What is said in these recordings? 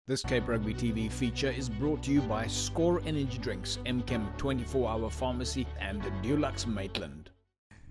This Cape Rugby TV feature is brought to you by Score Energy Drinks, MChem 24-hour Pharmacy and Dulux Maitland.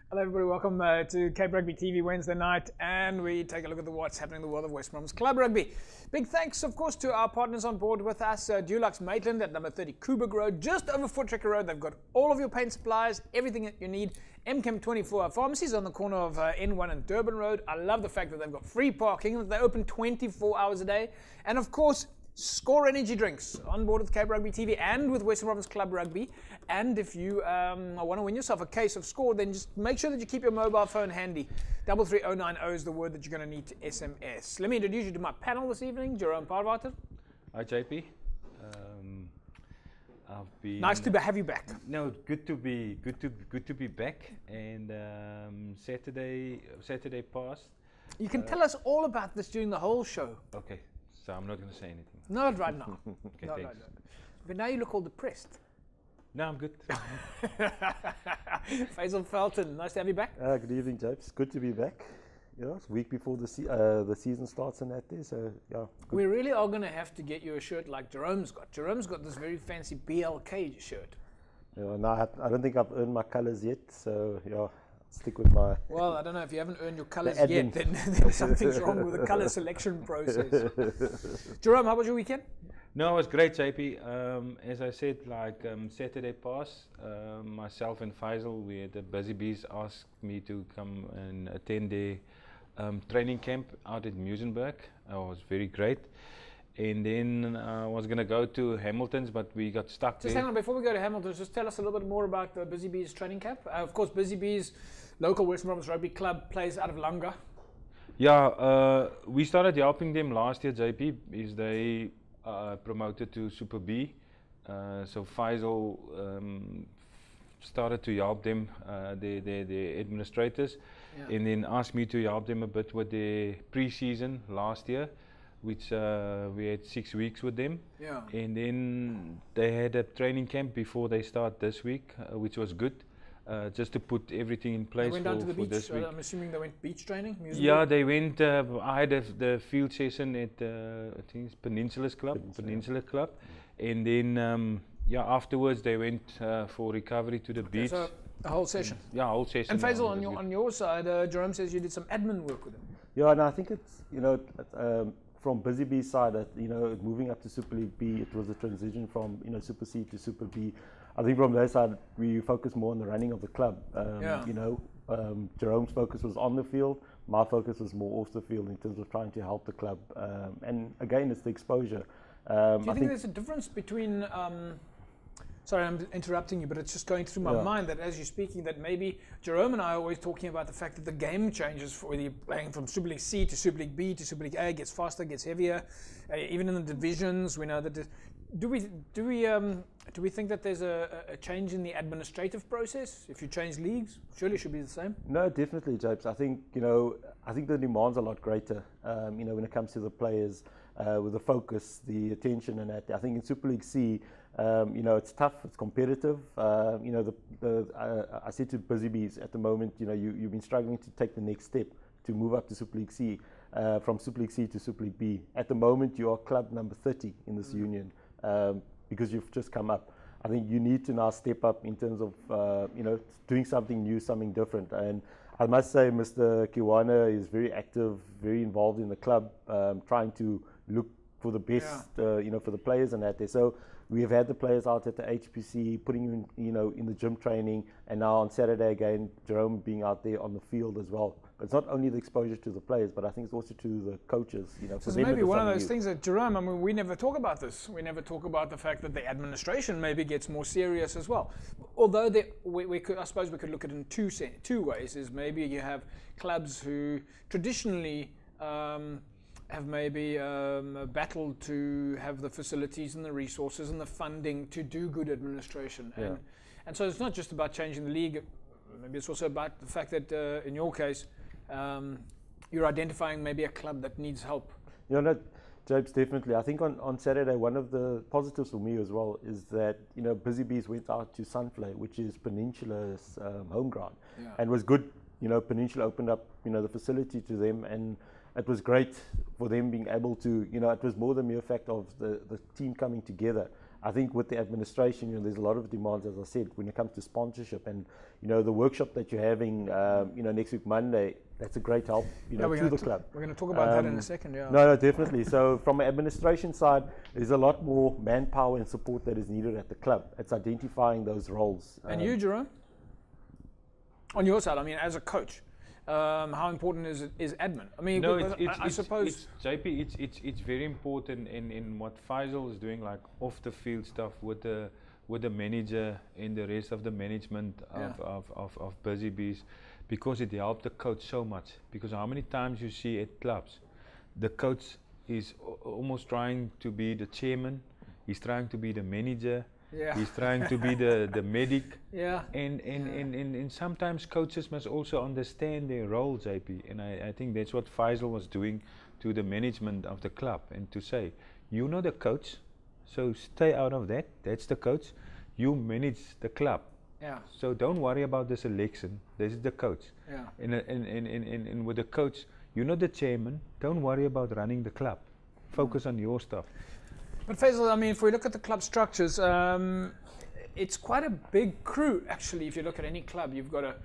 Hello everybody, welcome to Cape Rugby TV Wednesday night, and we take a look at what's happening in the world of West Bromwich Club Rugby. Big thanks of course to our partners on board with us, Dulux Maitland at number 30 Kuberg Road, just over Footrekker Road. They've got all of your paint supplies, everything that you need. MChem 24-hour Pharmacies on the corner of N1 and Durban Road. I love the fact that they've got free parking, that they open 24 hours a day, and of course Score Energy Drinks on board with Cape Rugby TV and with West Bromwich Club Rugby. And if you want to win yourself a case of Score, then just make sure that you keep your mobile phone handy. 33090 is the word that you're going to need to SMS. Let me introduce you to my panel this evening. Jerome Parwater. Hi JP. I've been Nice to have you back. No, good to be back. And Saturday passed. You can tell us all about this during the whole show. Okay. So I'm not going to say anything. Not right now. Okay, no, thanks. no. But now you look all depressed. No, I'm good. Faisal Felton, nice to have you back. Good evening, Japes. Good to be back. Yeah, it's a week before the season starts and that day, so yeah. Good. We really are going to have to get you a shirt like Jerome's got. Jerome's got this very fancy BLK shirt. Yeah, no, I don't think I've earned my colours yet, so yeah. Stick with my. Well, I don't know if you haven't earned your colours yet, then something's wrong with the colour selection process. Jerome, how was your weekend? No, it was great, JP. As I said, like Saturday passed, myself and Faisal, we had the Busy Bees asked me to come and attend their training camp out at Muizenberg. It was very great. And then I was going to go to Hamilton's, but we got stuck there. Just hang on, before we go to Hamilton's, just tell us a little bit more about the Busy Bees training camp. Of course, Busy Bees, local West Bromwich Rugby Club, plays out of Langa. Yeah, we started helping them last year, JP, is they promoted to Super B. So Faisal started to help them, the administrators, yeah. And then asked me to help them a bit with their pre-season last year, which we had 6 weeks with them. Yeah. And then they had a training camp before they start this week, which was good. Just to put everything in place. They went down to the beach. This week. I'm assuming they went beach training. Yeah, they went. I had the field session at I think it's Peninsula Club, and then yeah, afterwards they went for recovery to the beach. So a whole session. Yeah, a whole session. And Faisal, on your side, Jerome says you did some admin work with him. Yeah, and I think it's from Busy Bee's side, moving up to Super League B, it was a transition from Super C to Super B. I think from their side, we focused more on the running of the club. Jerome's focus was on the field. My focus was more off the field in terms of trying to help the club. And again, it's the exposure. Do you think there's a difference between? Sorry, I'm interrupting you, but it's just going through my mind that as you're speaking, that maybe Jerome and I are always talking about the fact that the game changes for whether you're playing from Super League C to Super League B to Super League A, gets faster, gets heavier. Even in the divisions, we know that. Do we think that there's a change in the administrative process if you change leagues? Surely it should be the same. No, definitely, Japes. I think the demand's a lot greater. When it comes to the players, with the focus, the attention, and that. I think in Super League C. It's tough, it's competitive. I said to Busy Bees at the moment, you've been struggling to take the next step to move up to Super League C, from Super League C to Super League B. At the moment, you are club number 30 in this union because you've just come up. I think you need to now step up in terms of, doing something new, something different. And I must say, Mr. Kiwana is very active, very involved in the club, trying to look for the best, for the players and that there. So we have had the players out at the HPC, putting in the gym training, and now on Saturday again, Jerome being out there on the field as well. But it's not only the exposure to the players, but I think it's also to the coaches. So it's maybe one of those things that Jerome. I mean, we never talk about this. We never talk about the fact that the administration maybe gets more serious as well. Although we could, I suppose, we could look at it in two ways. Is maybe you have clubs who traditionally. Have maybe battled to have the facilities and the resources and the funding to do good administration. Yeah. And so it's not just about changing the league, maybe it's also about the fact that in your case, you're identifying maybe a club that needs help. Japes, definitely. I think on Saturday, one of the positives for me as well is that, Busy Bees went out to Sunflay, which is Peninsula's home ground, and was good. Peninsula opened up, the facility to them, and it was great for them being able to, it was more the mere fact of the team coming together. I think with the administration, there's a lot of demands, as I said, when it comes to sponsorship, and the workship that you're having, next week Monday. That's a great help, to the club. We're going to talk about that in a second. Yeah. No, definitely. So from an administration side, there's a lot more manpower and support that is needed at the club. It's identifying those roles. And you, Jerome, on your side, I mean, as a coach, how important is admin? I mean, no, I suppose JP, it's very important in what Faisal is doing, like off the field stuff with the manager and the rest of the management of Busy Bees, because it helped the coach so much. Because how many times you see at clubs, the coach is almost trying to be the chairman, he's trying to be the manager. Yeah. He's trying to be the medic. Yeah. And sometimes coaches must also understand their role, JP. And I think that's what Faisal was doing to the management of the club, and to say, you're not the coach, so stay out of that. That's the coach. You manage the club. Yeah. So don't worry about the selection. This is the coach. Yeah. And with the coach, you're not the chairman. Don't worry about running the club. Focus on your stuff. But Faisal, I mean, if we look at the club structures, it's quite a big crew, actually. If you look at any club, you've got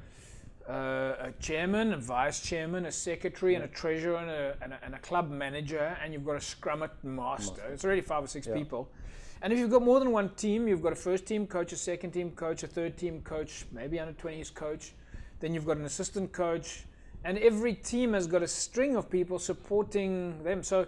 a chairman, a vice chairman, a secretary, and a treasurer, and a club manager, and you've got a scrum master. It's already 5 or 6 people. And if you've got more than one team, you've got a first team coach, a second team coach, a third team coach, maybe under 20s coach. Then you've got an assistant coach, and every team has got a string of people supporting them. So,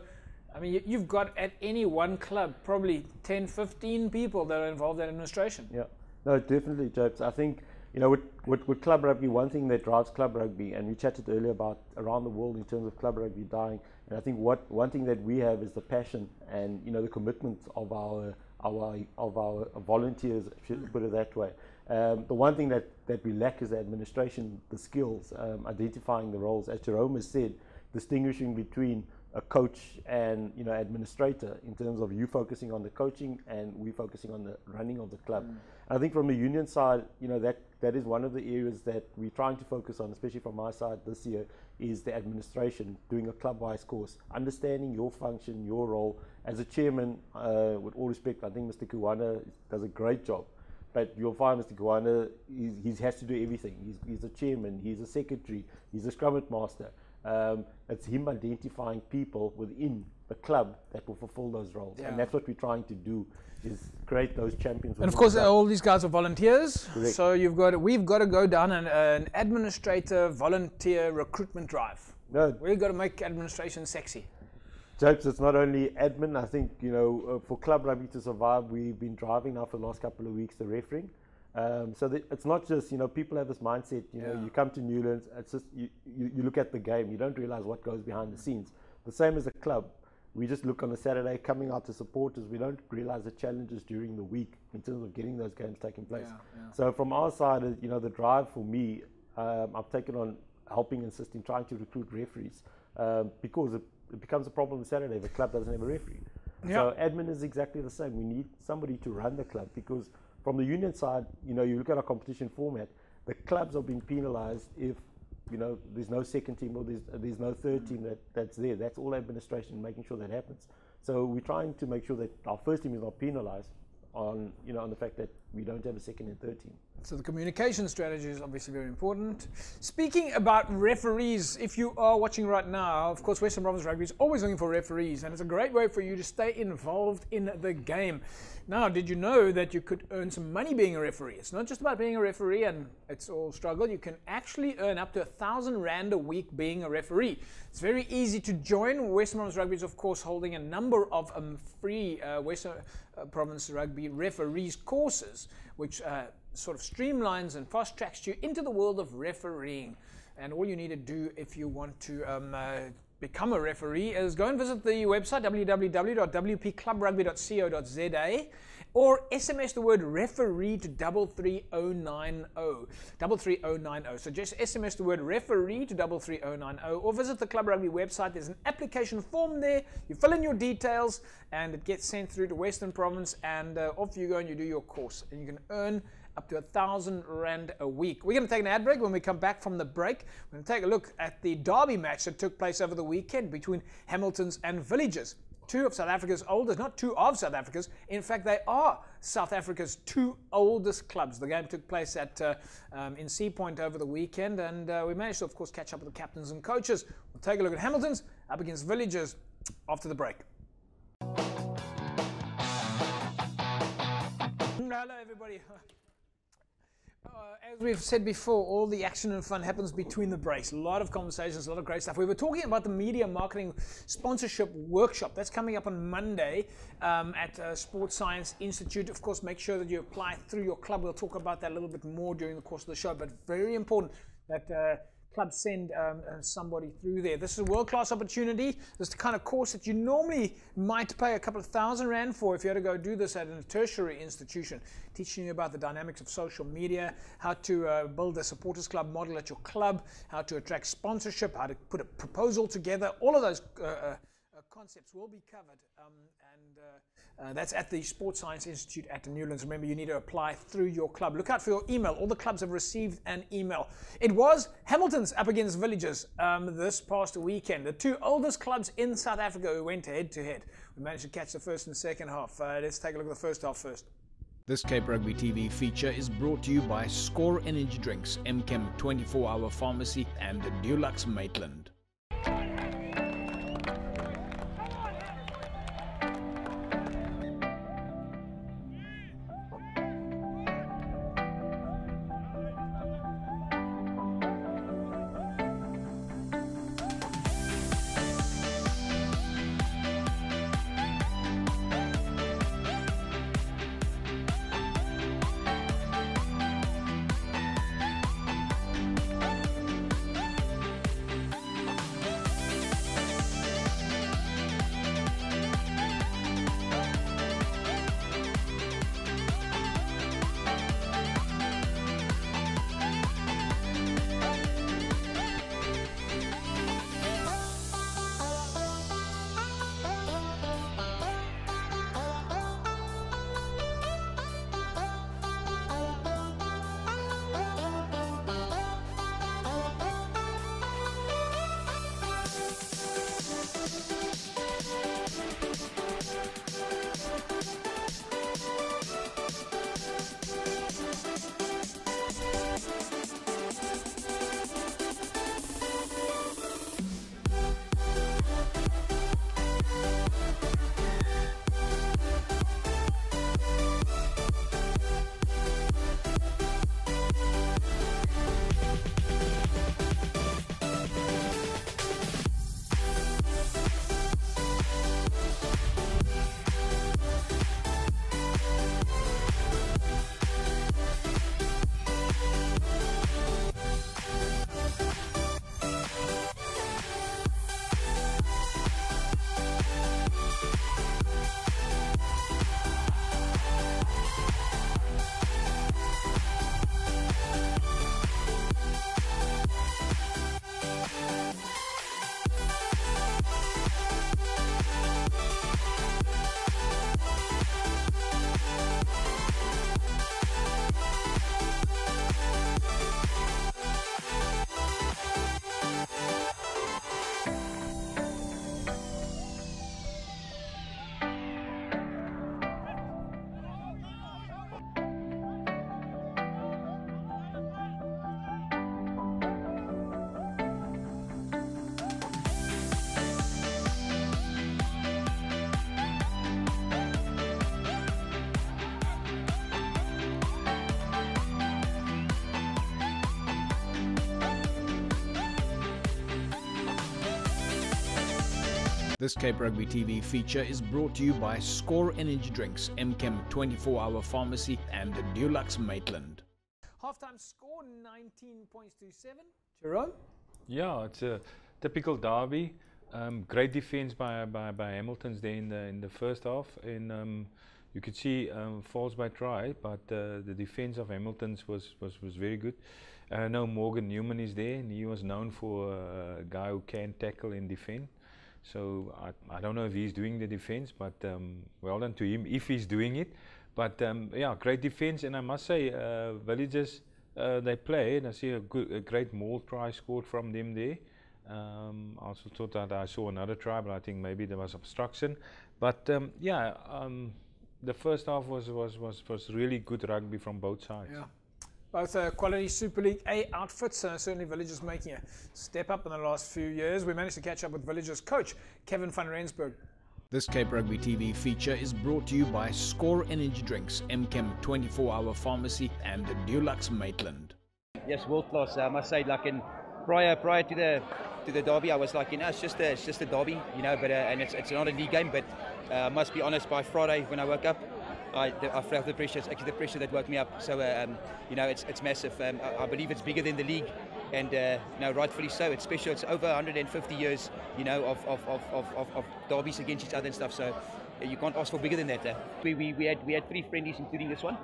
I mean, you've got at any one club probably 10, 15 people that are involved in administration. Yeah, no, definitely, Jobs. I think, with club rugby, one thing that drives club rugby, and we chatted earlier about around the world in terms of club rugby dying, and I think one thing that we have is the passion and, the commitment of our volunteers, should put it that way. The one thing that we lack is the administration, the skills, identifying the roles, as Jerome has said, distinguishing between a coach and administrator, in terms of you focusing on the coaching and we focusing on the running of the club. And I think from a union side, that is one of the areas that we're trying to focus on, especially from my side this year, is the administration, doing a club-wise course, understanding your function, your role. As a chairman, with all respect, I think Mr. Kuwana does a great job. But you'll find Mr. Kuwana, he has to do everything. He's a chairman, he's a secretary, he's a scrum master. It's him identifying people within the club that will fulfill those roles, and that's what we're trying to do, is create those champions. And of course, all these guys are volunteers. Correct. So we've got to go down an administrator volunteer recruitment drive. No, we've got to make administration sexy. Jokes, it's not only admin. I think for club rugby to survive, we've been driving now for the last couple of weeks the refereeing. So it's not just, people have this mindset, you come to Newlands, it's just, you look at the game, you don't realize what goes behind the scenes. The same as a club. We just look on a Saturday coming out to supporters, we don't realize the challenges during the week in terms of getting those games taking place. So from our side, the drive for me, I've taken on helping, assisting, trying to recruit referees, because it becomes a problem on Saturday if the club doesn't have a referee. So admin is exactly the same. We need somebody to run the club, because from the union side, you look at our competition format, the clubs are being penalized if, there's no second team or there's no third team that's there. That's all administration, making sure that happens. So we're trying to make sure that our first team is not penalized on the fact that we don't have a second and third team. So the communication strategy is obviously very important. Speaking about referees, if you are watching right now, of course, Western Province Rugby is always looking for referees, and it's a great way for you to stay involved in the game. Now, did you know that you could earn some money being a referee? It's not just about being a referee and it's all struggle. You can actually earn up to 1,000 Rand a week being a referee. It's very easy to join. Western Province Rugby is, of course, holding a number of free Western Province Rugby referees courses, which sort of streamlines and fast tracks you into the world of refereeing. And all you need to do if you want to become a referee is go and visit the website www.wpclubrugby.co.za, or SMS the word referee to 33090. 33090. So just SMS the word referee to 33090, or visit the Club Rugby website. There's an application form there. You fill in your details and it gets sent through to Western Province, and off you go and you do your course, and you can earn up to R1,000 a week. We're going to take an ad break. When we come back from the break, we're going to take a look at the derby match that took place over the weekend between Hamiltons and Villagers. Two of South Africa's oldest, not two of South Africa's, in fact they are South Africa's two oldest clubs. The game took place at in Sea Point over the weekend, and we managed to of course catch up with the captains and coaches. We'll take a look at Hamiltons up against Villagers after the break. Hello everybody. As we've said before, all the action and fun happens between the breaks. A lot of conversations, a lot of great stuff. We were talking about the media marketing sponsorship workshop. That's coming up on Monday at Sports Science Institute. Of course, make sure that you apply through your club. We'll talk about that a little bit more during the course of the show, but very important that clubs send somebody through there. This is a world-class opportunity. This is the kind of course that you normally might pay a couple of $1,000 for if you had to go do this at a tertiary institution, teaching you about the dynamics of social media, how to build a supporters club model at your club, how to attract sponsorship, how to put a proposal together. All of those concepts will be covered, and that's at the Sports Science Institute at the Newlands. Remember, you need to apply through your club. Look out for your email. All the clubs have received an email. It was Hamiltons up against Villagers this past weekend. The two oldest clubs in South Africa who went head-to-head. We managed to catch the first and second half. Let's take a look at the first half first. This Cape Rugby TV feature is brought to you by Score Energy Drinks, MChem 24-hour pharmacy, and Dulux Maitland. This Cape Rugby TV feature is brought to you by Score Energy Drinks, MChem 24-hour pharmacy, and Dulux Maitland. Halftime score 19 points to 7. Jerome? Yeah, it's a typical derby. Great defense by Hamiltons there in the first half, and you could see falls by try, but the defense of Hamiltons was very good. I know Morgan Newman is there, and he was known for a guy who can tackle and defend. So I don't know if he's doing the defense, but well done to him if he's doing it. But yeah, great defence, and I must say, Villagers, they play, and I see a great maul try scored from them there. I also thought that I saw another try, but I think maybe there was obstruction. But yeah, the first half was really good rugby from both sides. Yeah. Both quality Super League A outfits, certainly Villagers making a step up in the last few years. We managed to catch up with Villagers coach Kevin van Rensburg. This Cape Rugby TV feature is brought to you by Score Energy Drinks, MChem 24-hour pharmacy, and Dulux Maitland. Yes, world class. I must say, like prior to the derby, I was like, it's just a derby, but and it's not a league game. But I must be honest, by Friday when I woke up, I felt the pressure. It's actually the pressure that woke me up. So it's massive. I believe it's bigger than the league, and rightfully so. It's special. It's over 150 years, of derbies against each other and stuff. So you can't ask for bigger than that. We had 3 friendlies, including this one.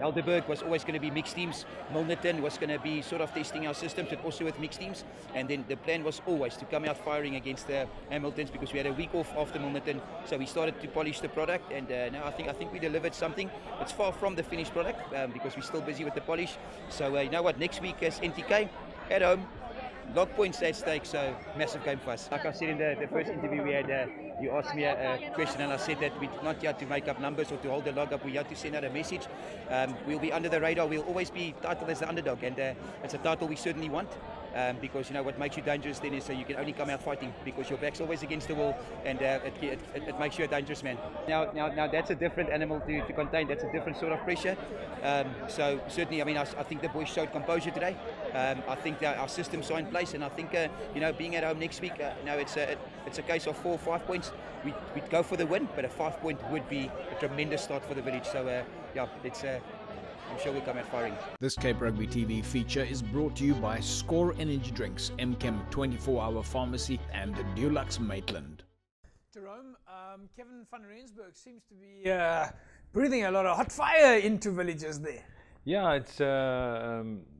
Helderberg was always going to be mixed teams. Milnerton was going to be sort of testing our systems, but also with mixed teams. And then the plan was always to come out firing against the Hamiltons, because we had a week off after Milnerton. So we started to polish the product, and now I think we delivered something. It's far from the finished product, because we're still busy with the polish. So you know what? Next week is NTK at home. Log points at stake, so massive game for us. Like I said in the first interview we had, you asked me a question, and I said that we're not here to make up numbers or to hold the log up. We're here to send out a message. We'll be under the radar. We'll always be titled as the underdog, and it's a title we certainly want. Because what makes you dangerous then is you can only come out fighting, because your back's always against the wall, and it makes you a dangerous man. Now that's a different animal to contain. That's a different sort of pressure. So certainly, I think the boys showed composure today. I think that our systems are in place, and I think being at home next week, it's a case of 4 or 5 points. We'd go for the win, but a 5-point would be a tremendous start for the village. So yeah, it's. I'm sure we'll come out firing. This Cape Rugby TV feature is brought to you by Score Energy Drinks, MChem 24-hour pharmacy, and Dulux Maitland. Jerome, Kevin van Rensburg seems to be breathing a lot of hot fire into Villagers there. Yeah, it's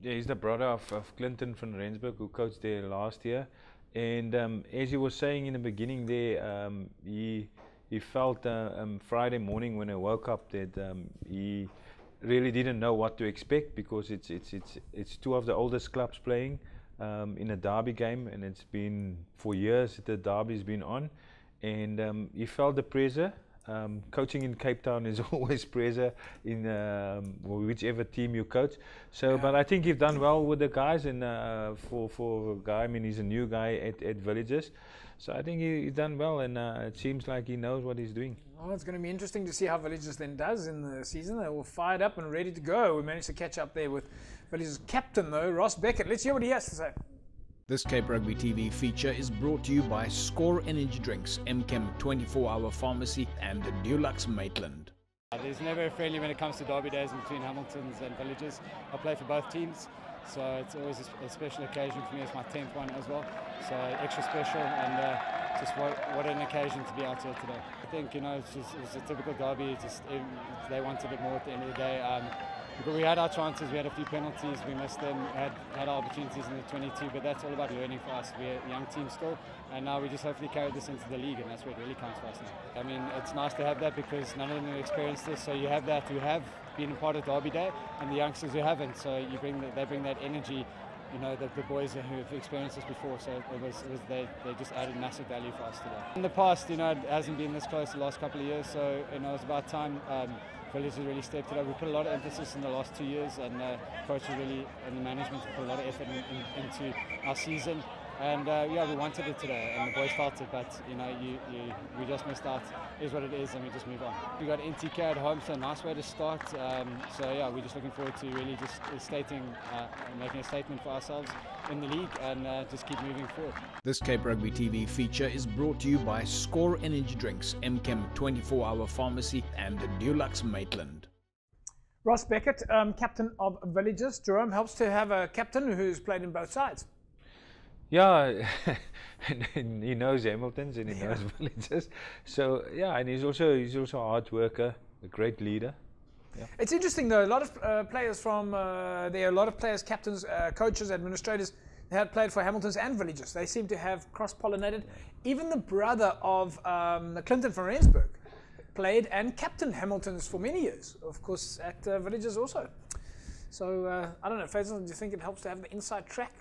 he's the brother of Clinton van Rensburg, who coached there last year. And as he was saying in the beginning there, he felt Friday morning when he woke up that he really didn't know what to expect, because it's 2 of the oldest clubs playing in a derby game, and it's been for years the derby's been on, and he felt the pressure. Coaching in Cape Town is always pressure in whichever team you coach. So, but I think he's done well with the guys, and for a guy, he's a new guy at Villagers. So I think he's done well, and it seems like he knows what he's doing. Well, it's going to be interesting to see how Villagers then does in the season. They're all fired up and ready to go. We managed to catch up there with Villagers captain, though, Ross Beckett. Let's hear what he has to say. This Cape Rugby TV feature is brought to you by Score Energy Drinks, MChem 24-hour pharmacy, and Dulux Maitland. There's never a friendly when it comes to derby days between Hamiltons and Villagers. I play for both teams, so it's always a special occasion for me. It's my 10th one as well, so extra special, and just what an occasion to be out here today. I think it's a typical derby. They wanted it more at the end of the day. But we had our chances, we had a few penalties, we missed them, had our opportunities in the 22, but that's all about learning for us. We're a young team still, and now we just hopefully carry this into the league, and that's where it really counts for us now. It's nice to have that, because none of them have experienced this, so you have that who have been a part of Derby Day, and the youngsters who haven't, so they bring that energy, the boys who have experienced this before, so they just added massive value for us today. In the past, it hasn't been this close the last couple of years, so it's about time. Villagers really stepped it up. We put a lot of emphasis in the last 2 years, and coaches really and the management put a lot of effort into our season. And yeah, we wanted it today, and the boys felt it. But we just missed out. It is what it is, and we just move on. We got NTK at home, so a nice way to start. So yeah, we're just looking forward to really just making a statement for ourselves in the league, and just keep moving forward. This Cape Rugby TV feature is brought to you by Score Energy Drinks, MChem 24-hour pharmacy, and Dulux Maitland. Ross Beckett, captain of Villagers. Jerome, helps to have a captain who's played in both sides. Yeah, and he knows Hamiltons and he knows Villagers. So yeah, and he's also a hard worker, a great leader. Yeah. It's interesting though. A lot of players from there, a lot of players, captains, coaches, administrators, they had played for Hamiltons and Villagers. They seem to have cross-pollinated. Even the brother of Clinton van Rensburg played and captained Hamilton's for many years, of course, at Villages also. So, I don't know, Faisal, do you think it helps to have the inside track?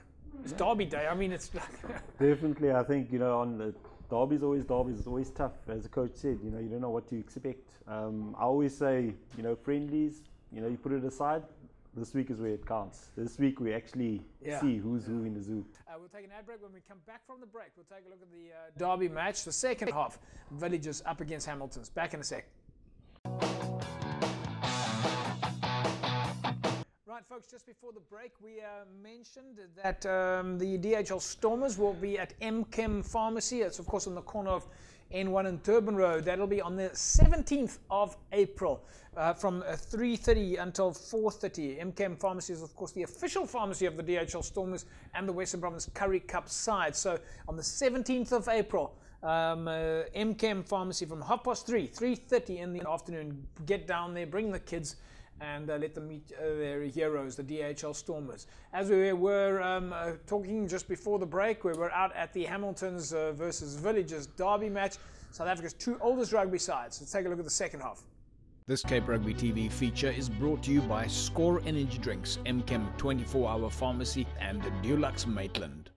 It's Derby Day, I mean, it's like... Definitely, I think, on the Derby's always tough. As the coach said, you don't know what to expect. I always say, friendlies, you put it aside. This week is where it counts. This week we actually see who's who in the zoo. We'll take an ad break. When we come back from the break, we'll take a look at the Derby match, the second half. Villages up against Hamilton's. Back in a sec. Right, folks, just before the break, we mentioned that the DHL Stormers will be at MChem Pharmacy. It's, of course, on the corner of N1 and Durban Road. That'll be on the 17th of April from 3:30 until 4:30. MChem Pharmacy is, of course, the official pharmacy of the DHL Stormers and the Western Province Currie Cup side. So on the 17th of April, MChem Pharmacy from 3:30 in the afternoon. Get down there, bring the kids, and let them meet their heroes, the DHL Stormers. As we were talking just before the break, we were out at the Hamiltons versus Villages derby match, South Africa's two oldest rugby sides. Let's take a look at the second half. This Cape Rugby TV feature is brought to you by Score Energy Drinks, MChem 24-hour pharmacy, and Dulux Maitland.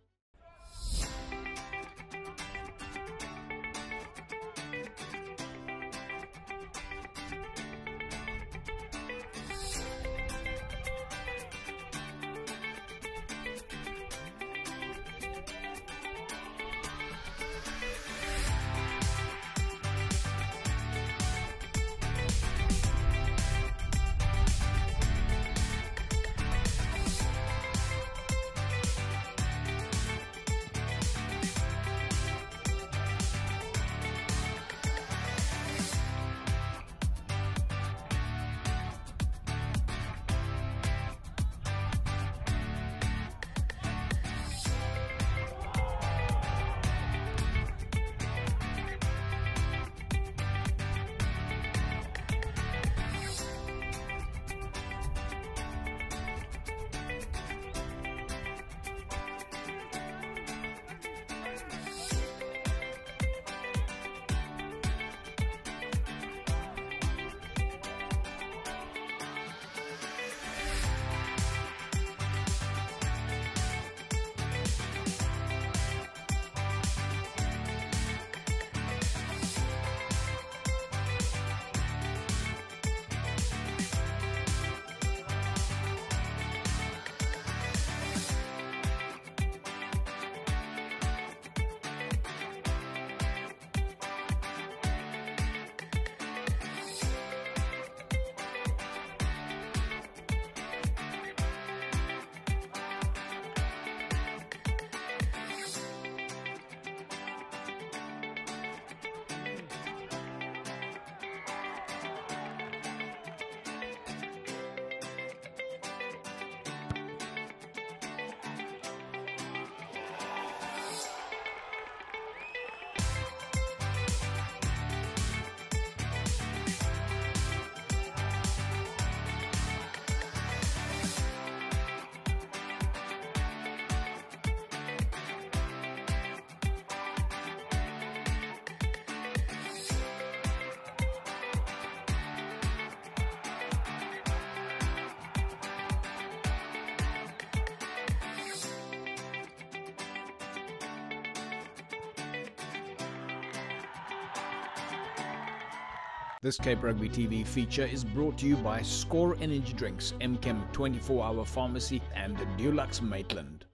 This Cape Rugby TV feature is brought to you by Score Energy Drinks, MChem 24-hour pharmacy, and Dulux Maitland.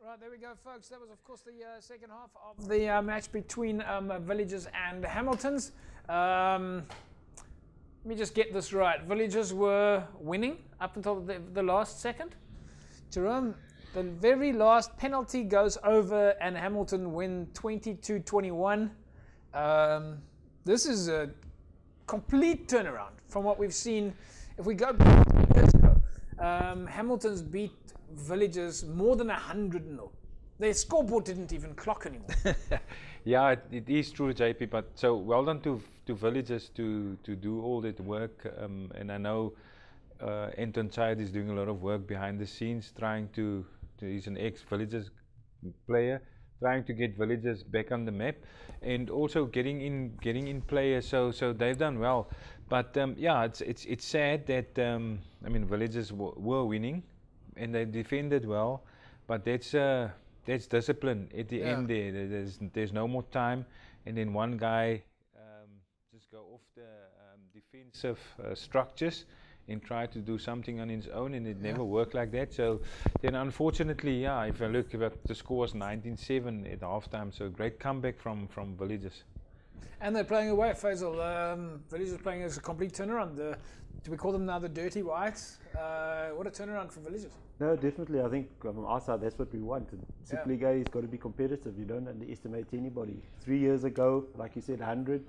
Right, there we go, folks. That was, of course, the second half of the match between Villages and Hamiltons. Let me just get this right. Villages were winning up until the last second. Jerome, the very last penalty goes over and Hamilton win 22-21. This is a complete turnaround from what we've seen. If we go back 2 years ago, Hamilton's beat Villages more than 100-0. Their scoreboard didn't even clock anymore. Yeah, it is true, JP. But so well done to Villages to do all that work. And I know Anton Chayat is doing a lot of work behind the scenes, trying to he's an ex-Villages player, trying to get Villagers back on the map, and also getting in players. So they've done well. But yeah, it's sad that I mean, Villagers were winning, and they defended well, but that's discipline at the end. There's no more time, and then one guy just go off the defensive structures and try to do something on his own, and it never worked like that. So then unfortunately, yeah, if I look at the score was 19-7 at halftime, so a great comeback from Villagers. And they're playing away, Faisal. Villagers playing as a complete turnaround. Do we call them now the Dirty Whites? What a turnaround for Villagers. No, definitely. I think from our side, that's what we want. Super League has got to be competitive. You don't underestimate anybody. 3 years ago, like you said, 100.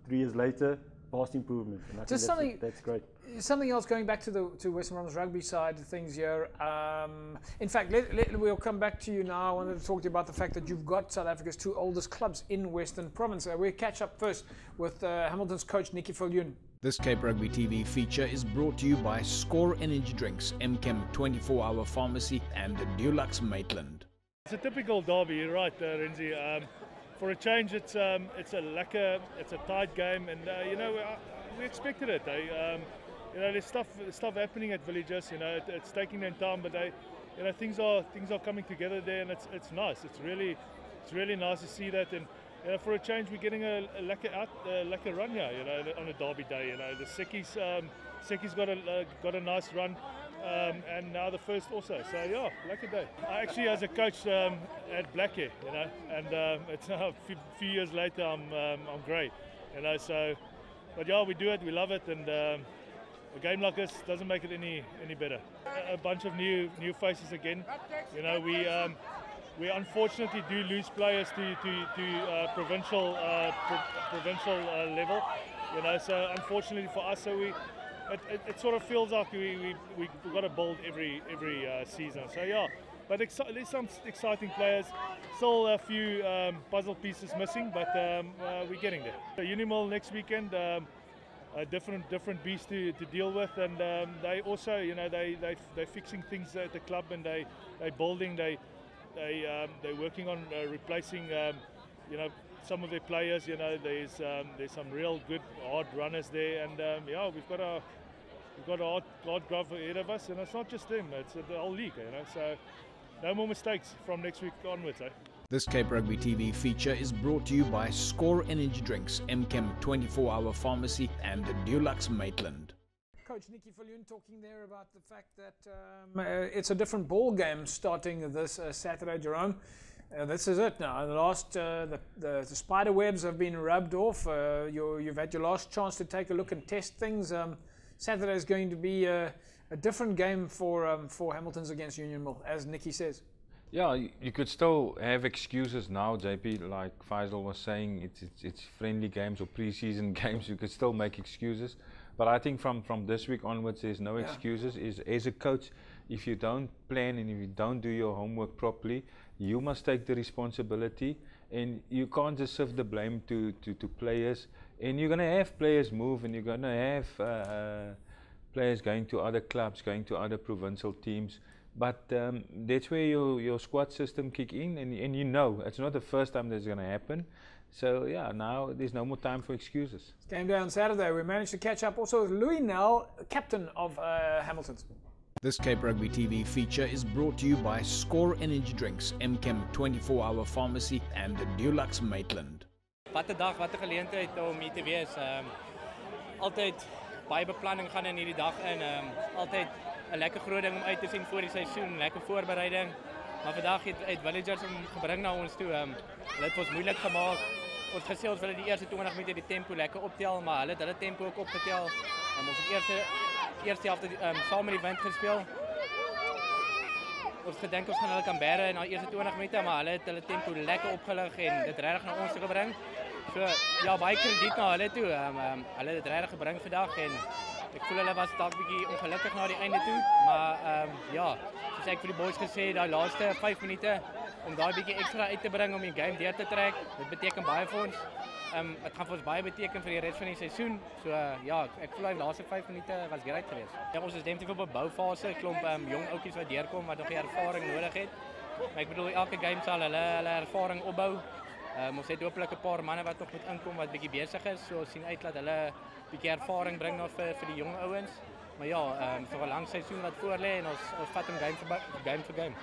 3 years later, vast improvement. And I think that's great. Something else going back to Western Province rugby side of things here. In fact, we'll come back to you now. I wanted to talk to you about the fact that you've got South Africa's 2 oldest clubs in Western Province. We'll catch up first with Hamilton's coach, Nicky Viljoen. This Cape Rugby TV feature is brought to you by Score Energy Drinks, MChem 24-hour pharmacy, and Dulux Maitland. It's a typical derby, you're right, Renzi. For a change, it's a tight game, and you know, we expected it. You know, there's stuff happening at Villagers. You know, it's taking them time, but you know, things are coming together there, and it's nice. It's really nice to see that. And you know, for a change, we're getting a lekker run here. You know, on a derby day. You know, the Seki's got a nice run. And now the first also, so yeah, lucky day. I actually, as a coach, had black hair, you know, and it's now a few years later I'm grey, you know. So, but yeah, we do it, we love it, and a game like this doesn't make it any better. A bunch of new faces again, you know. We unfortunately do lose players to provincial level, you know. So unfortunately for us, so it sort of feels like we've got to build every season. So yeah, but there's some exciting players. Still a few puzzle pieces missing, but we're getting there. So Unimil next weekend, a different beast to deal with, and they also, you know, they're fixing things at the club, and they're building. They're working on replacing, you know, some of their players. You know, there's some real good hard runners there, and yeah, we've got a hard graph ahead of us, and it's not just them; it's the whole league. You know, so no more mistakes from next week onwards. This Cape Rugby TV feature is brought to you by Score Energy Drinks, MChem 24-hour pharmacy, and Dulux Maitland. Coach Nicky Viljoen talking there about the fact that it's a different ball game starting this Saturday, Jerome. This is it now. The spider webs have been rubbed off. You've had your last chance to take a look and test things. Saturday is going to be a different game for Hamiltons against Union Mill, as Nicky says. Yeah, you could still have excuses now, JP. Like Faisal was saying, it's friendly games or pre-season games. You could still make excuses. But I think from this week onwards, there's no excuses. As a coach, if you don't plan and if you don't do your homework properly, you must take the responsibility, and you can't just shift the blame to players. And you're going to have players move, and you're going to have players going to other clubs, going to other provincial teams. But that's where your squad system kick in, and you know it's not the first time that's going to happen. So yeah, now there's no more time for excuses. Game day on Saturday. We managed to catch up also with Louis Nell, captain of Hamilton's. This Cape Rugby TV feature is brought to you by Score Energy Drinks, MChem 24-hour pharmacy, and Dulux Maitland. Wat 'n dag, wat 'n geleentheid om hier te wees. Altyd baie beplanning gaan in hierdie dag in. Altyd 'n lekker groot ding om uit te sien voor die seisoen, lekker voorbereiding. Maar vandag het Villagers gebring na ons toe. Hulle het ons moeilik gemaak. Ons gesê ons wil die eerste 20 minute die tempo lekker optel, maar hulle het hulle tempo ook opgetel. Ons het eerste helfte saam met die wind gespeel. Ons gedink ons gaan hulle kan bære in die eerste 20 minute, maar hulle het hulle tempo lekker opgelig en dit regtig na ons toe gebring. So ja, baie krediet na hulle toe. Hulle het dit regtig gebring vandag, en ek voel hulle was dalk bietjie ongelukkig na die einde toe, maar ja, soos ek vir die boys gesê, daai laaste 5 minute om daai bietjie ekstra uit te bring om die game deur te trek, dit beteken baie vir ons. Het gaan vir ons baie beteken vir die res van die seisoen. So ja, ek voel die laaste 5 minute was great geweest. Ja, ons is definitief op 'n boufase, 'n klomp jong oudjies wat deurkom wat nog die ervaring nodig het. Maar ek bedoel elke game sal hulle ervaring opbou. Ons het hopelik 'n paar manne wat nog moet inkom wat bietjie besig is. So ons sien uit dat hulle bietjie ervaring bring nog vir die jong ouens. Maar ja, vir 'n lang seisoen wat voor lê en ons vat hom game vir game.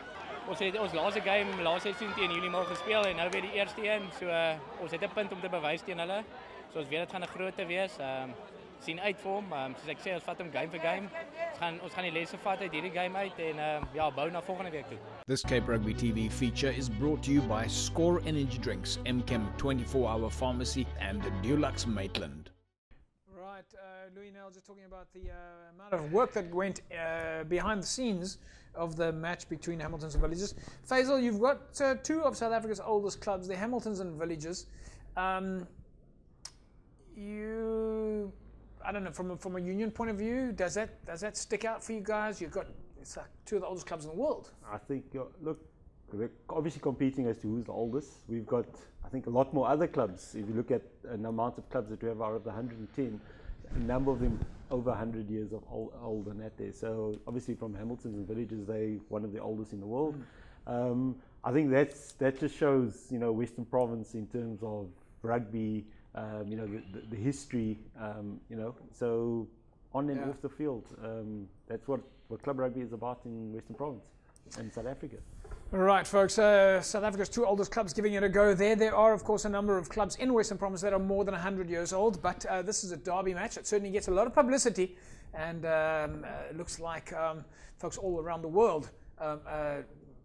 Ons het ons laaste game laaste seisoen teen Julie gespeel en nou weer die eerste een. So ons het 'n punt om te bewys teen hulle. So ons weet dit gaan 'n groot wees. Sien uit vir hom. Soos ek sê, ons vat hom game vir game. Ons gaan die lesse vat uit hierdie game uit en ja, bou na volgende week toe. This Cape Rugby TV feature is brought to you by Score Energy Drinks, MChem 24-hour pharmacy and Dulux Maitland. Right, Louis Nell just talking about the amount of work that went behind the scenes of the match between Hamiltons and Villages. Faisal, you've got two of South Africa's oldest clubs, the Hamiltons and Villages. I don't know, from a union point of view, does that stick out for you guys? It's like two of the oldest clubs in the world. I think, look, we're obviously competing as to who's the oldest. We've got, I think, a lot more other clubs. If you look at an amount of clubs that we have out of the 110, a number of them over 100 years of old and that there. So obviously from Hamiltons and Villages, they're one of the oldest in the world. I think that just shows, you know, Western Province in terms of rugby, you know, the history, you know, so on and off the field. That's what club rugby is about in Western Province and South Africa. Right, folks, South Africa's two oldest clubs giving it a go there. There are, of course, a number of clubs in Western Province that are more than 100 years old, but this is a derby match. It certainly gets a lot of publicity, and it looks like folks all around the world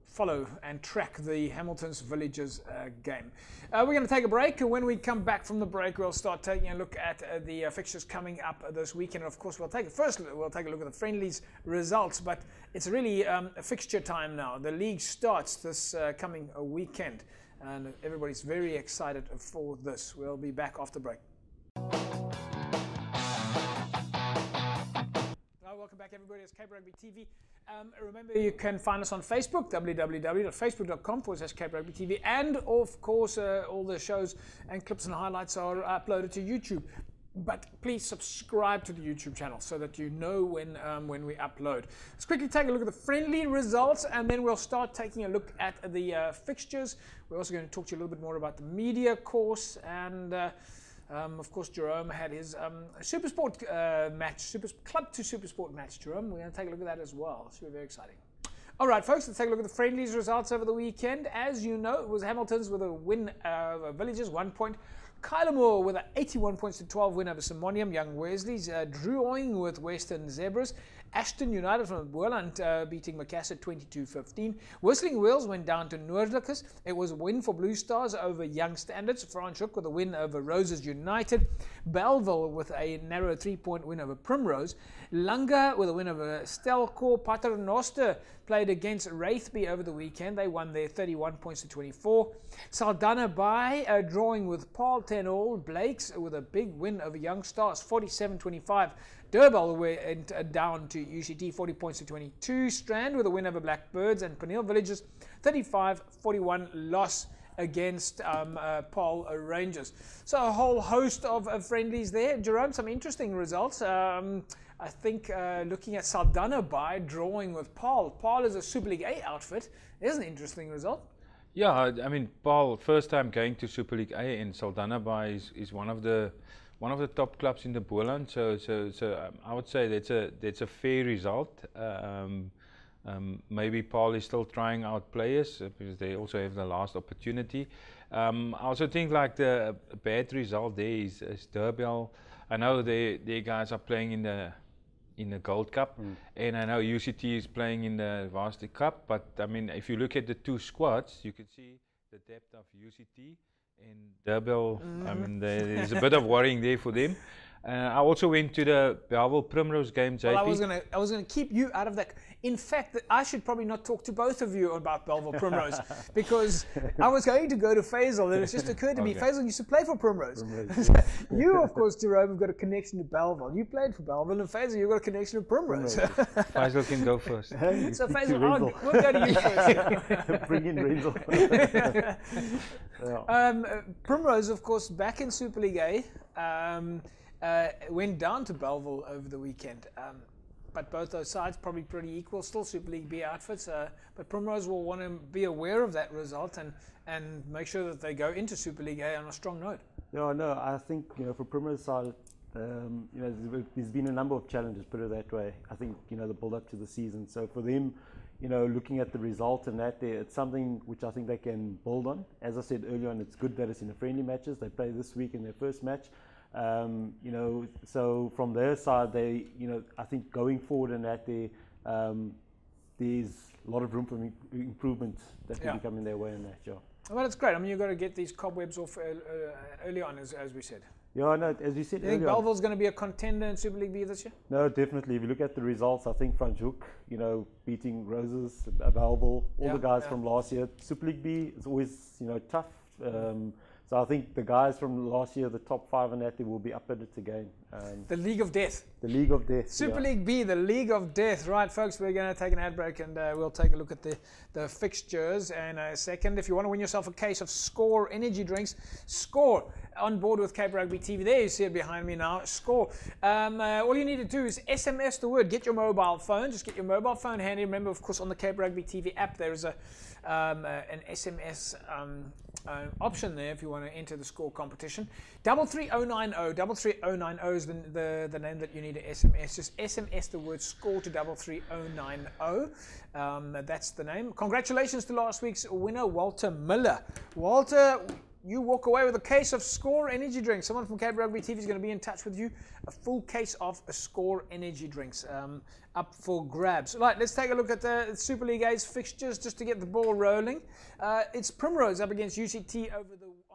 follow and track the Hamiltons Villages game. We're going to take a break. When we come back from the break, we'll start taking a look at the fixtures coming up this weekend. And of course, we'll take a look at the friendlies results, but it's really a fixture time now. The league starts this coming weekend, and everybody's very excited for this. We'll be back after break. Welcome back, everybody. It's Cape Rugby TV. Remember, you can find us on Facebook, www.facebook.com/Cape Rugby TV, and of course, all the shows and clips and highlights are uploaded to YouTube. But please subscribe to the YouTube channel so that you know when we upload. Let's quickly take a look at the friendly results, and then we'll start taking a look at the fixtures. We're also going to talk to you a little bit more about the media course, and of course, Jerome had his Supersport match, Club to Supersport match, Jerome. We're going to take a look at that as well. It should be very exciting. All right, folks, let's take a look at the friendlies results over the weekend. As you know, it was Hamiltons with a win over Villages, 1 point. Kylemore with an 81 points to 12 win over Simonium. Young Wesley's drawing with Western Zebras. Ashton United from Boland beating Macassar 22-15. Whistling Wheels went down to Noordlikes. It was a win for Blue Stars over Young Standards. Franschhoek with a win over Roses United. Belleville with a narrow 3-point win over Primrose. Langa with a win over Stelkor. Paternoster played against Wraithby over the weekend. They won their 31 points to 24. Saldanha Bay drawing with Paul 10-all. Blakes with a big win over Young Stars 47-25. Durban went down to UCT 40 points to 22. Strand with a win over Blackbirds, and Peniel Villages 35-41 loss against Paul Rangers. So a whole host of friendlies there. Jerome, some interesting results. I think looking at Saldanha Bay drawing with Paul. Paul is a Super League A outfit. There's an interesting result. Yeah, I mean, Paul, first time going to Super League A, and Saldanha Bay is one of the top clubs in the Boland, so I would say that's a fair result. Maybe Paul is still trying out players because they also have the last opportunity. I also think like the bad result there is Durban. I know their guys are playing in the Gold Cup, and I know UCT is playing in the Varsity Cup. But I mean, if you look at the two squads, you can see the depth of UCT. And Durban, I mean, there's a bit of worrying there for them. I also went to the Belleville Primrose game, JP. Well, I was gonna keep you out of that. In fact, I should probably not talk to both of you about Belleville Primrose because I was going to go to Faisal, and it just occurred to me, Faisal used to play for Primrose. You, of course, Jerome, have got a connection to Belleville. You played for Belleville, and Faisal, you've got a connection to Primrose. Faisal can go first. So Faisal, we'll go to you first. Bring in Renzel. Primrose, of course, back in Super League A. Went down to Belleville over the weekend. but both those sides probably pretty equal, still Super League B outfits. But Primrose will want to be aware of that result and make sure that they go into Super League A on a strong note. Yeah, no, I think, for Primrose side, there's been a number of challenges, put it that way. I think, the build up to the season. So for them, looking at the result and that, it's something which I think they can build on. As I said earlier on, it's good that it's in the friendly matches. They play this week in their first match. So from their side, they, I think going forward in that, there's a lot of room for improvement that will be coming their way in that job. Well, it's great. I mean, you've got to get these cobwebs off early on, as we said. Yeah, no, as we said earlier. You think Belleville's going to be a contender in Super League B this year? No, definitely. If you look at the results, I think Franschhoek, beating Roses, Belleville, all the guys from last year. Super League B is always, tough. So I think the guys from last year, the top 5 in that, they will be up at it again. The League of Death. The League of Death. Super League B, the League of Death. Right, folks, we're going to take an ad break and we'll take a look at the fixtures in a second. If you want to win yourself a case of Score energy drinks, Score on board with Cape Rugby TV. There you see it behind me now. Score. All you need to do is SMS the word. Get your mobile phone. Just get your mobile phone handy. Remember, of course, on the Cape Rugby TV app, there is an SMS option there if you want to enter the Score competition. 33090. 33090 is the name that you need to SMS. Just SMS the word Score to 33090. That's the name. Congratulations to last week's winner, Walter Miller. Walter, you walk away with a case of Score energy drinks. Someone from Cape Rugby TV is going to be in touch with you. A full case of Score energy drinks up for grabs. Right, let's take a look at the Super League A's fixtures just to get the ball rolling. It's Primrose up against UCT on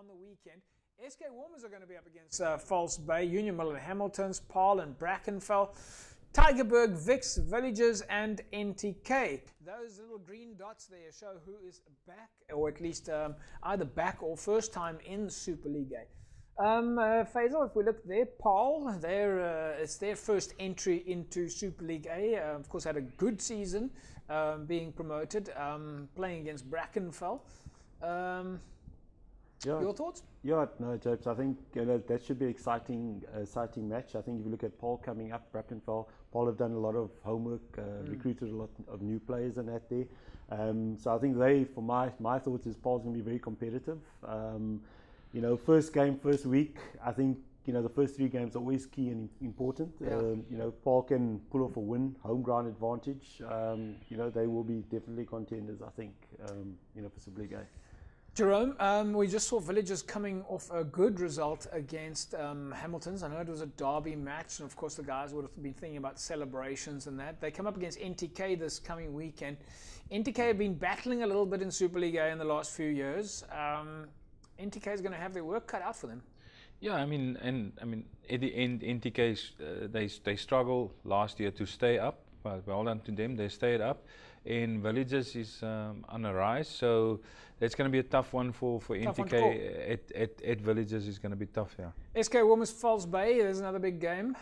the weekend. SK Warmers are going to be up against False Bay, Union Mill and Hamiltons, Paarl and Brackenfell, Tygerberg, Vix, Villages, and NTK. Those little green dots there show who is back, or at least either back or first time in Super League A. Faisal, if we look there, Paarl, it's their first entry into Super League A. Of course, had a good season, being promoted, playing against Brackenfell. Your thoughts? Yeah, no, James, I think that should be an exciting match. I think if you look at Paarl coming up, Brackenfell, Paarl have done a lot of homework, recruited a lot of new players and that there. So I think for my thoughts is Paarl's going to be very competitive. First game, first week, I think, the first 3 games are always key and important. Paarl can pull off a win, home ground advantage. They will be definitely contenders, I think, for Super League A. Jerome, we just saw Villagers coming off a good result against Hamiltons. I know it was a derby match, and of course the guys would have been thinking about celebrations and that. They come up against NTK this coming weekend. NTK have been battling a little bit in Super League A in the last few years. NTK is going to have their work cut out for them. Yeah, I mean, at the end, NTK they struggled last year to stay up. But well done to them, they stayed up. And Villages is on a rise, so it's going to be a tough one for NTK. At Villages is going to be tough, yeah. SK Warmers False Bay, there's another big game.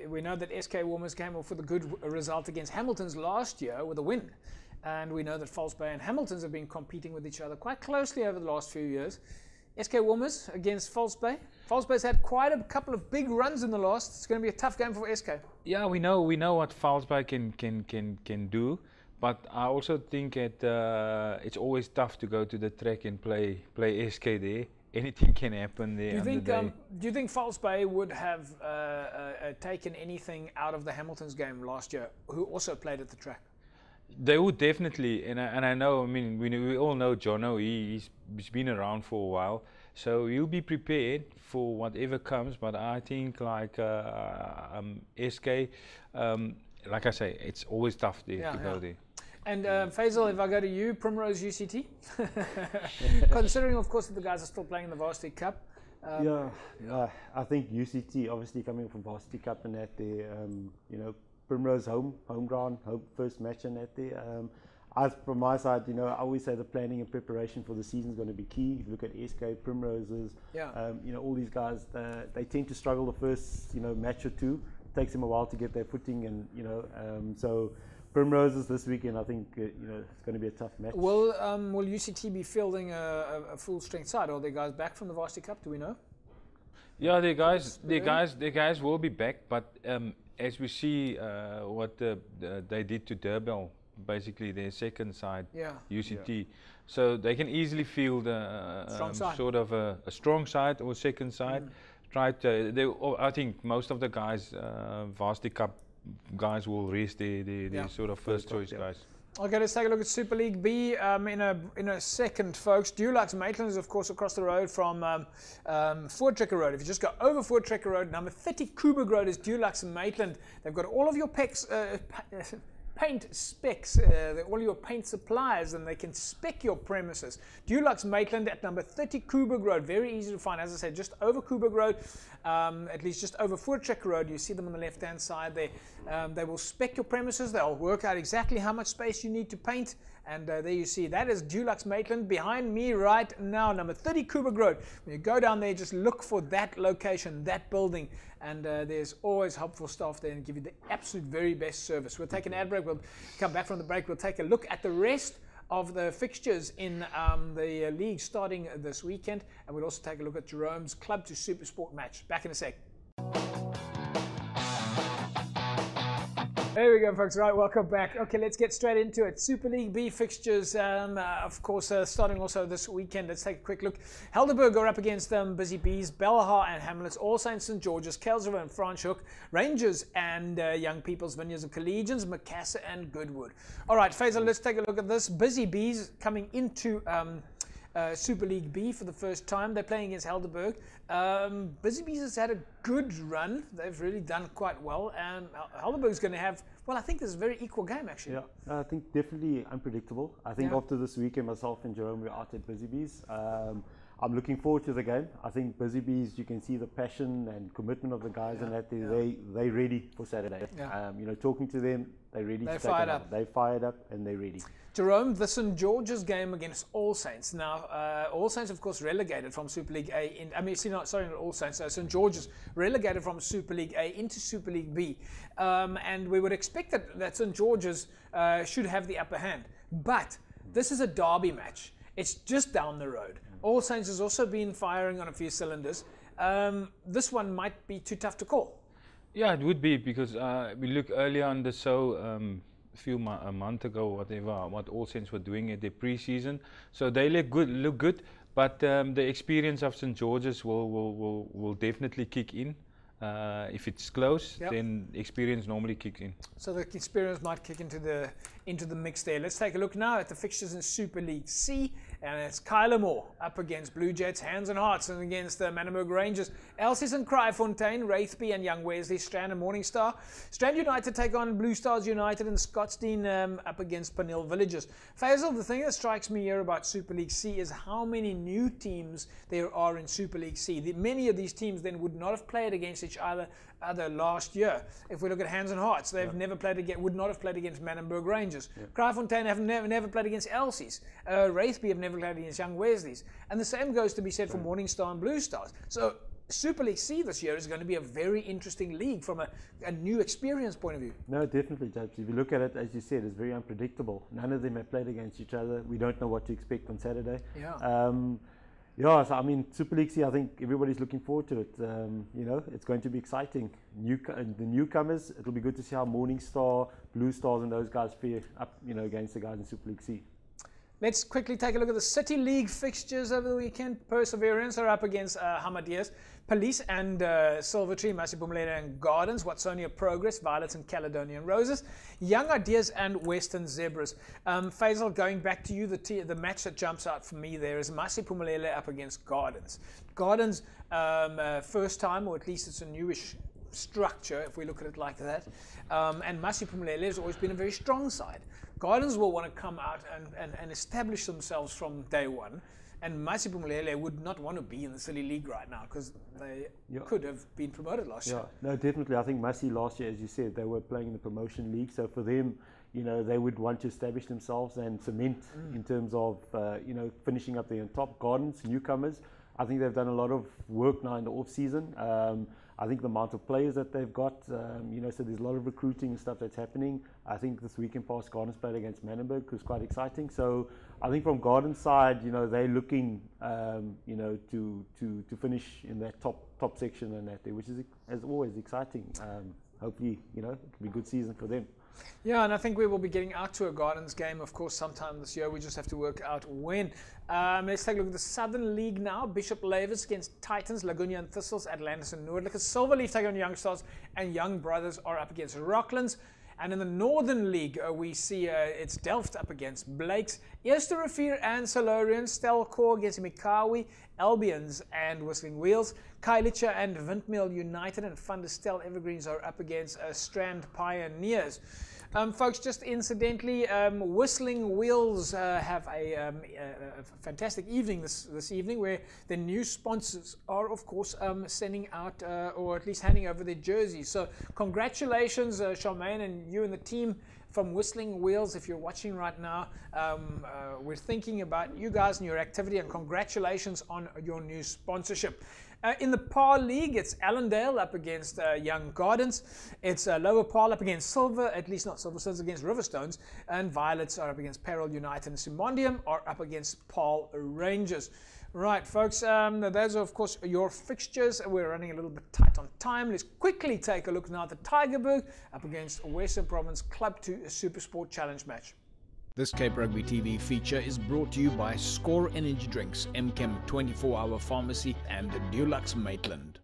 We know that SK Warmers came off with a good result against Hamiltons last year with a win. And we know that False Bay and Hamiltons have been competing with each other quite closely over the last few years. SK Warmers against False Bay. False Bay's had quite a couple of big runs in the last. It's going to be a tough game for SK. Yeah, we know what False Bay can do, but I also think it's always tough to go to the track and play SK there. Anything can happen there. Do you think False Bay would have taken anything out of the Hamiltons game last year, who also played at the track? They would definitely, and I know. I mean, we all know Jono. He's been around for a while, so he'll be prepared for whatever comes. But I think like SK, like I say, it's always tough there to go there. And Faisal, if I go to you, Primrose UCT, considering of course that the guys are still playing in the Varsity Cup. I think UCT obviously coming from Varsity Cup and that there, Primrose home ground, first match in that there. From my side, I always say the planning and preparation for the season is going to be key. If you look at SK, Primroses, all these guys, they tend to struggle the first, match or two. It takes them a while to get their footing, and so Primroses this weekend, I think, it's going to be a tough match. Will UCT be fielding a full strength side, or are they guys back from the Varsity Cup? Do we know? Yeah, the guys will be back, but as we see what they did to Durbell, basically their second side, UCT, so they can easily field sort of a strong side or second side. I think most of the guys, Varsity Cup guys, will rest their sort of first choice guys. Okay, let's take a look at Super League B in a second, folks. Dulux Maitland is, of course, across the road from Voortrekker Road. If you just go over Voortrekker Road, number 30 Coburg Road is Dulux Maitland. They've got all of your paint specs, all your paint suppliers, and they can spec your premises. Dulux Maitland at number 30 Coburg Road, very easy to find. As I said, just over Coburg Road, at least just over Voortrekker Road. You see them on the left-hand side there. They will spec your premises. They'll work out exactly how much space you need to paint. And there you see, that is Dulux Maitland behind me right now, number 30 Coburg Road. When you go down there, just look for that location, that building, and there's always helpful staff there and give you the absolute very best service. We'll take an ad break. We'll come back from the break. We'll take a look at the rest of the fixtures in the league starting this weekend, and we'll also take a look at Jerome's Club to Super Sport match. Back in a sec. There we go, folks. Right, welcome back. Okay, let's get straight into it. Super League B fixtures, of course, starting also this weekend. Let's take a quick look. Helderberg are up against Busy Bees, Bellehaar and Hamlets, All Saints St. George's, Kelsriver and Franschhoek, Rangers and Young People's Vineyards of Collegians, Macassar and Goodwood. All right, Faisal, let's take a look at this. Busy Bees coming into Super League B for the first time. They're playing against Helderberg. Busy Bees has had a good run. They've really done quite well. And Helderberg's going to have, well, I think this is a very equal game, actually. Yeah, I think definitely unpredictable. I think after this weekend, myself and Jerome, we're out at Busy Bees. I'm looking forward to the game. I think Busy Bees, you can see the passion and commitment of the guys, and that they're ready for Saturday. You know, talking to them, they're ready. They're fired up. They fired up and they're ready. Jerome, the St. George's game against All Saints. Now, All Saints, of course, relegated from Super League A. Not All Saints. St. George's relegated from Super League A into Super League B. And we would expect that St. George's should have the upper hand. But this is a derby match. It's just down the road. All Saints has also been firing on a few cylinders. This one might be too tough to call. Yeah, it would be, because we look earlier on the show, a month ago, whatever, what All Saints were doing at their pre-season. So they look good, but the experience of St. George's will definitely kick in. If it's close, then experience normally kicks in. So the experience might kick into the mix there. Let's take a look now at the fixtures in Super League C, and it's Kylemore up against Blue Jets, Hands and Hearts, and against the Manenberg Rangers, Elsies and Kraaifontein, Wraithby and Young Wesley, Strand and Morningstar. Strand United take on Blue Stars United, and Scottsdene up against Panil Villagers. Faisal, the thing that strikes me here about Super League C is how many new teams there are in Super League C. Many of these teams then would not have played against each other last year. If we look at Hands and Hearts, they've never played would not have played against Manenberg Rangers. Kraaifontein have never played against Elsies. Wraithby have never played against Young Wesleys. And the same goes to be said for Morningstar and Blue Stars. So Super League C this year is going to be a very interesting league from a new experience point of view. No, definitely, Judge. If you look at it, as you said, it's very unpredictable. None of them have played against each other. We don't know what to expect on Saturday. Yeah, so I mean, Super League C, I think everybody's looking forward to it. You know, it's going to be exciting. The newcomers, it'll be good to see how Morningstar, Blue Stars, and those guys fare up, you know, against the guys in Super League C. Let's quickly take a look at the City League fixtures over the weekend. Perseverance are up against Hamadias, Police and Silvertree, Masipumulele and Gardens, Watsonia Progress, Violets and Caledonian Roses, Young Ideas and Western Zebras. Faisal, going back to you, the match that jumps out for me there is Masipumulele up against Gardens. Gardens, first time, or at least it's a newish structure, if we look at it like that. And Masipumulele has always been a very strong side. Gardens will want to come out and establish themselves from day one. And Masipumulele would not want to be in the City League right now because they could have been promoted last year. No, definitely. I think Masi last year, as you said, they were playing in the promotion league. So for them, you know, they would want to establish themselves and cement in terms of, you know, finishing up there on top. Gardens, newcomers, I think they've done a lot of work now in the off season. I think the amount of players that they've got, you know, so there's a lot of recruiting and stuff that's happening. I think this weekend past Gardens played against Manenberg, was quite exciting. So I think from Gardens side, you know, they're looking, you know, to finish in that top section and that there, which is as always exciting. Hopefully, you know, it can be a good season for them. Yeah, and I think we will be getting out to a Gardens game, of course, sometime this year. We just have to work out when. Let's take a look at the Southern League now. Bishop Lavers against Titans, Lagunia and Thistles, Atlantis and Noordelijke. Silverleaf take on Young Stars, and Young Brothers are up against Rocklands. And in the Northern League, we see it's Delft up against Blakes, Eerste Rivier and Solarians, Stelkor against Mikawi, Albions and Whistling Wheels, Kailicha and Windmill United, and Van der Stel Evergreens are up against Strand Pioneers. Folks, just incidentally, Whistling Wheels have a fantastic evening this evening, where the new sponsors are, of course, sending out or at least handing over their jerseys. So congratulations, Charmaine, and you and the team from Whistling Wheels. If you're watching right now, we're thinking about you guys and your activity, and congratulations on your new sponsorship. In the Par League, it's Allendale up against Young Gardens. It's Lower Par up against Silver, at least not Silver Stones, against Riverstones. And Violets are up against Peril United, and Simondium are up against Paul Rangers. Right, folks, those are, of course, your fixtures. We're running a little bit tight on time. Let's quickly take a look now at the Tygerberg up against Western Province Club 2 Supersport Challenge match. This Cape Rugby TV feature is brought to you by Score Energy Drinks, MChem 24-hour pharmacy, and Dulux Maitland.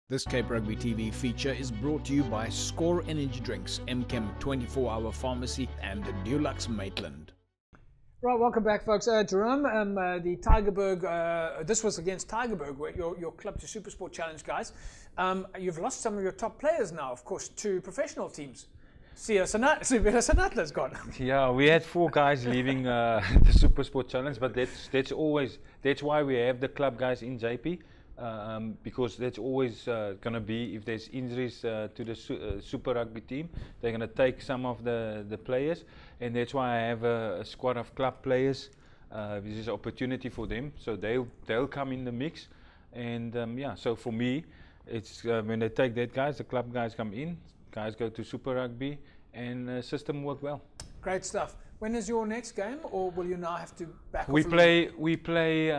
This Cape Rugby TV feature is brought to you by Score Energy Drinks, MChem 24-hour pharmacy, and Dulux Maitland. Right, welcome back, folks. Jerome, the Tygerberg, this was against Tygerberg, your Club to Supersport Challenge, guys. You've lost some of your top players now, of course, to professional teams. Sanatla's gone. Yeah, we had 4 guys leaving the Supersport Challenge, but that's why we have the club guys in JP. Because that's always going to be, if there's injuries to the Super Rugby team, they're going to take some of the players, and that's why I have a squad of club players. This is an opportunity for them, so they'll come in the mix, and yeah. So for me, it's when they take that guys, the club guys come in, guys go to Super Rugby, and system work well. Great stuff. When is your next game, or will you now have to back We off a little? play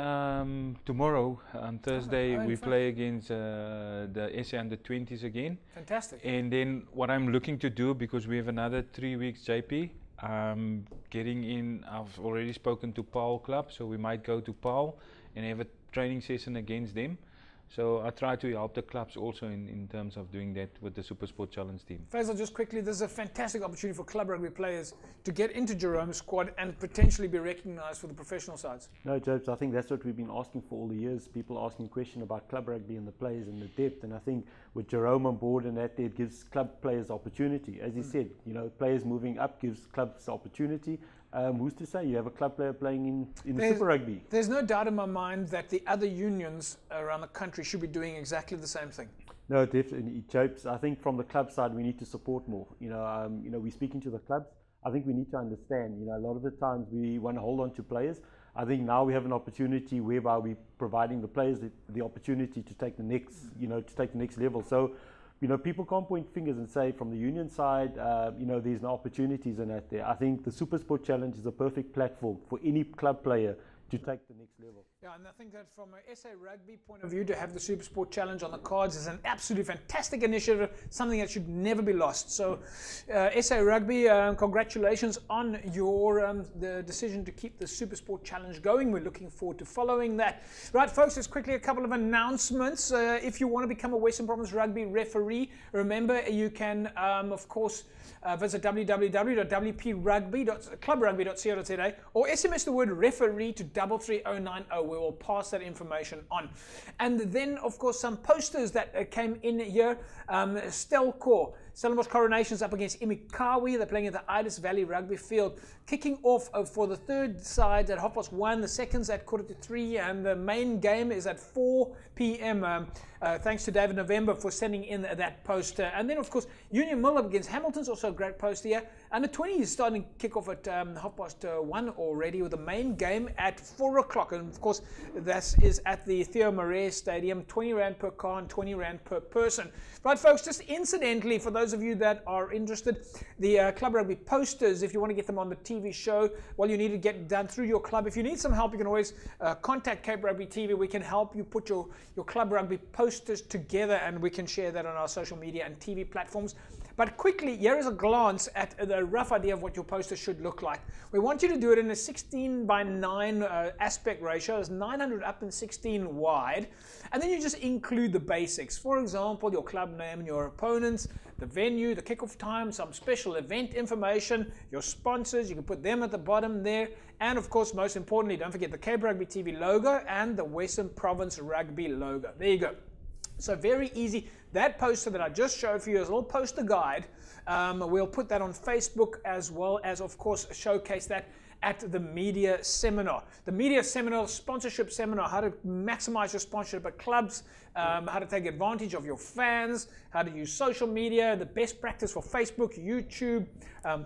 tomorrow on Thursday. in We fact. play against the SA under-20s again. Fantastic. And then what I'm looking to do, because we have another 3 weeks, JP, getting in. I've already spoken to Paul Club, so we might go to Paul and have a training session against them. So I try to help the clubs also in terms of doing that with the Super Sport Challenge team. Faisal, just quickly, this is a fantastic opportunity for club rugby players to get into Jerome's squad and potentially be recognised for the professional sides. No, Jobs, I think that's what we've been asking for all the years. People asking questions about club rugby and the players and the depth. And I think with Jerome on board and that, it gives club players opportunity. As he said, you know, players moving up gives clubs opportunity. Who's to say you have a club player playing in the Super Rugby? There's no doubt in my mind that the other unions around the country should be doing exactly the same thing. No, definitely, Jobs. I think from the club side, we need to support more. You know, we're speaking to the clubs. I think we need to understand. You know, a lot of the times we want to hold on to players. I think now we have an opportunity whereby we're providing the players the opportunity to take the next, to take the next level. So, you know, people can't point fingers and say from the union side, there's no opportunities in that there. I think the Super Sport Challenge is a perfect platform for any club player to take the next level. Yeah, and I think that from a SA Rugby point of view, to have the Super Sport Challenge on the cards is an absolutely fantastic initiative, something that should never be lost. So, SA Rugby, congratulations on your the decision to keep the Super Sport Challenge going. We're looking forward to following that. Right, folks, just quickly a couple of announcements. If you want to become a Western Province Rugby referee, remember you can, of course, visit www.clubrugby.co.za or SMS the word referee to 33090. We will pass that information on. And then, of course, some posters that came in here. Stelkor, Stellenbosch Coronations up against Imikawi. They're playing at the Idis Valley Rugby Field. Kicking off for the third side at 1:30, the seconds at 2:45, and the main game is at 4 p.m. Thanks to David November for sending in that poster. And then, of course, Union Mill up against Hamilton's also a great poster here. Under 20 is starting to kick off at 1:30 already, with the main game at 4 o'clock. And of course, this is at the Theo Marais Stadium, 20 Rand per car and 20 Rand per person. Right, folks, just incidentally, for those of you that are interested, the Club Rugby posters, if you want to get them on the TV show, well, you need to get done through your club. If you need some help, you can always contact Cape Rugby TV. We can help you put your Club Rugby posters together, and we can share that on our social media and TV platforms. But quickly, here is a glance at the rough idea of what your poster should look like. We want you to do it in a 16:9 aspect ratio. It's 900 up and 16 wide. And then you just include the basics. For example, your club name and your opponents, the venue, the kickoff time, some special event information, your sponsors. You can put them at the bottom there. And of course, most importantly, don't forget the Cape Rugby TV logo and the Western Province Rugby logo. There you go. So very easy. That poster that I just showed for you is a little poster guide. We'll put that on Facebook, as well as, of course, showcase that at the media seminar. The media seminar, sponsorship seminar, how to maximize your sponsorship at clubs, how to take advantage of your fans, how to use social media, the best practice for Facebook, YouTube,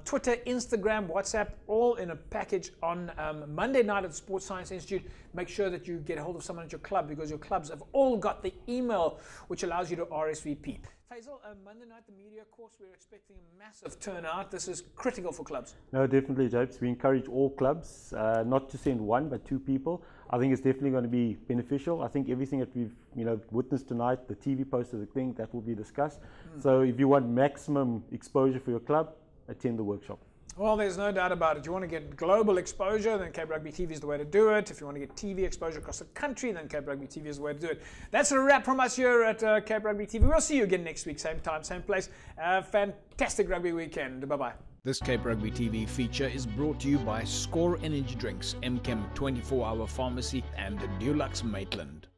Twitter, Instagram, WhatsApp, all in a package on Monday night at the Sports Science Institute. Make sure that you get a hold of someone at your club, because your clubs have all got the email which allows you to RSVP. Faisal, Monday night, the media course, we're expecting a massive turnout. This is critical for clubs. No, definitely, Japes. We encourage all clubs not to send one, but 2 people. I think it's definitely going to be beneficial. I think everything that we've witnessed tonight, the TV poster, the thing, that will be discussed. So if you want maximum exposure for your club, attend the workshop. Well, there's no doubt about it. You want to get global exposure, then Cape Rugby TV is the way to do it. If you want to get TV exposure across the country, then Cape Rugby TV is the way to do it. That's a wrap from us here at Cape Rugby TV. We'll see you again next week, same time, same place. Fantastic rugby weekend. Bye-bye. This Cape Rugby TV feature is brought to you by Score Energy Drinks, MChem 24-hour Pharmacy, and Dulux Maitland.